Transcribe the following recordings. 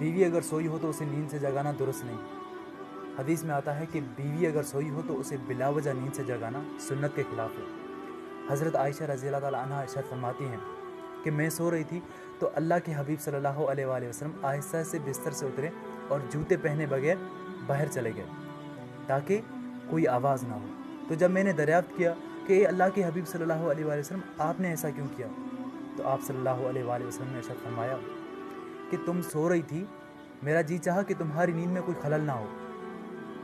बीवी अगर सोई हो तो उसे नींद से जगाना दुरुस्त नहीं। हदीस में आता है कि बीवी अगर सोई हो तो उसे बिलावजह नींद से जगाना सुन्नत के खिलाफ है। हज़रत आयशा रज़ी अल्लाह ताला अन्हा इरशाद फरमाती हैं कि मैं सो रही थी तो अल्लाह के हबीब सल्लल्लाहु अलैहि वसल्लम आहिस्ता से बिस्तर से उतरे और जूते पहने बगैर बाहर चले गए ताकि कोई आवाज़ ना हो। तो जब मैंने दरियाफ्त किया कि अल्लाह के हबीब सल्लल्लाहु अलैहि वसल्लम आपने ऐसा क्यों किया, तो आप सल्लल्लाहु अलैहि वसल्लम ने इरशाद फरमाया कि तुम सो रही थी, मेरा जी चाहा कि तुम्हारी नींद में कोई खलल ना हो,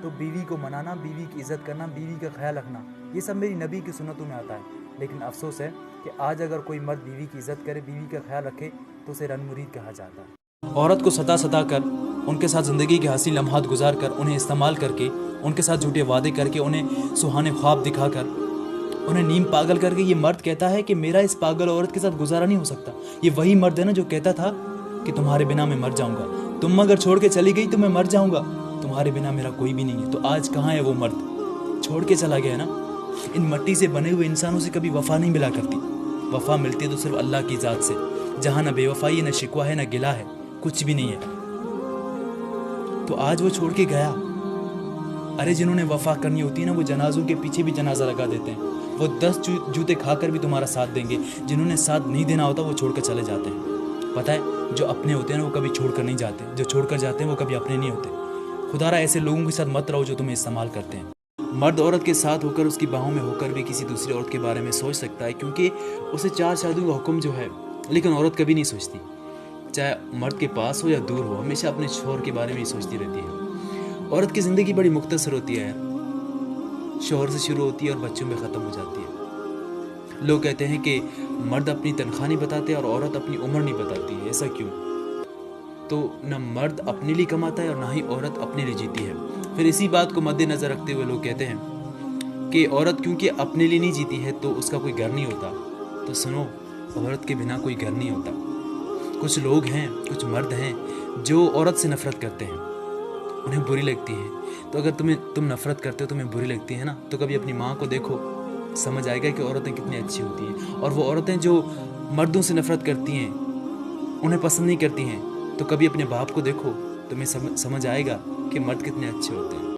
तो बीवी को मनाना, बीवी की इज़्ज़त करना, बीवी का ख्याल रखना, ये सब मेरी नबी की सुन्नतों में आता है। लेकिन अफसोस है कि आज अगर कोई मर्द बीवी की इज़्ज़त करे, बीवी का ख्याल रखे, तो उसे रनमुरीद कहा जाता है। औरत को सता कर उनके साथ ज़िंदगी के हसीन लम्हात गुजार कर, उन्हें इस्तेमाल करके, उनके साथ झूठे वादे करके, उन्हें सुहाने ख्वाब दिखाकर, उन्हें नीम पागल करके ये मर्द कहता है कि मेरा इस पागल औरत के साथ गुजारा नहीं हो सकता। ये वही मर्द है ना जो कहता था कि तुम्हारे बिना मैं मर जाऊंगा, तुम अगर छोड़ के चली गई तो मैं मर जाऊंगा, तुम्हारे बिना मेरा कोई भी नहीं है। तो आज कहाँ है वो मर्द? छोड़ के चला गया ना। इन मट्टी से बने हुए इंसानों से कभी वफ़ा नहीं मिला करती। वफ़ा मिलती है तो सिर्फ अल्लाह की ज़ात से, जहाँ न बेवफाई है, न शिकवा है, न गिला है, कुछ भी नहीं है। तो आज वो छोड़ के गया। अरे जिन्होंने वफ़ा करनी होती है ना, वो जनाजों के पीछे भी जनाजा लगा देते हैं। वो 10 जूते खाकर भी तुम्हारा साथ देंगे। जिन्होंने साथ नहीं देना होता वो छोड़ कर चले जाते हैं। पता है, जो अपने होते हैं ना वो कभी छोड़ कर नहीं जाते, जो छोड़ कर जाते हैं वो कभी अपने नहीं होते। खुदारा ऐसे लोगों के साथ मत रहो जो तुम्हें इस्तेमाल करते हैं। मर्द औरत के साथ होकर, उसकी बाहों में होकर भी किसी दूसरी औरत के बारे में सोच सकता है, क्योंकि उसे 4 शादियों का हुक्म जो है, लेकिन औरत कभी नहीं सोचती। चाहे मर्द के पास हो या दूर हो, हमेशा अपने शौहर के बारे में ही सोचती रहती है। औरत की ज़िंदगी बड़ी मुख्तसर होती है यार, शौहर से शुरू होती है और बच्चों में ख़त्म हो जाती है। लोग कहते हैं कि मर्द अपनी तनख्वाह नहीं बताते और औरत अपनी उम्र नहीं बताती है। ऐसा क्यों? तो न मर्द अपने लिए कमाता है और ना ही औरत अपने लिए जीती है। फिर इसी बात को मद्देनज़र रखते हुए लोग कहते हैं कि औरत क्योंकि अपने लिए नहीं जीती है तो उसका कोई घर नहीं होता। तो सुनो, औरत के बिना कोई घर नहीं होता। कुछ लोग हैं, कुछ मर्द हैं जो औरत से नफ़रत करते हैं, उन्हें बुरी लगती है। तो अगर तुम नफ़रत करते हो, तुम्हें बुरी लगती है ना, तो कभी अपनी माँ को देखो, समझ आएगा कि औरतें कितनी अच्छी होती हैं। और वो औरतें जो मर्दों से नफ़रत करती हैं, उन्हें पसंद नहीं करती हैं, तो कभी अपने बाप को देखो, तुम्हें समझ आएगा कि मर्द कितने अच्छे होते हैं।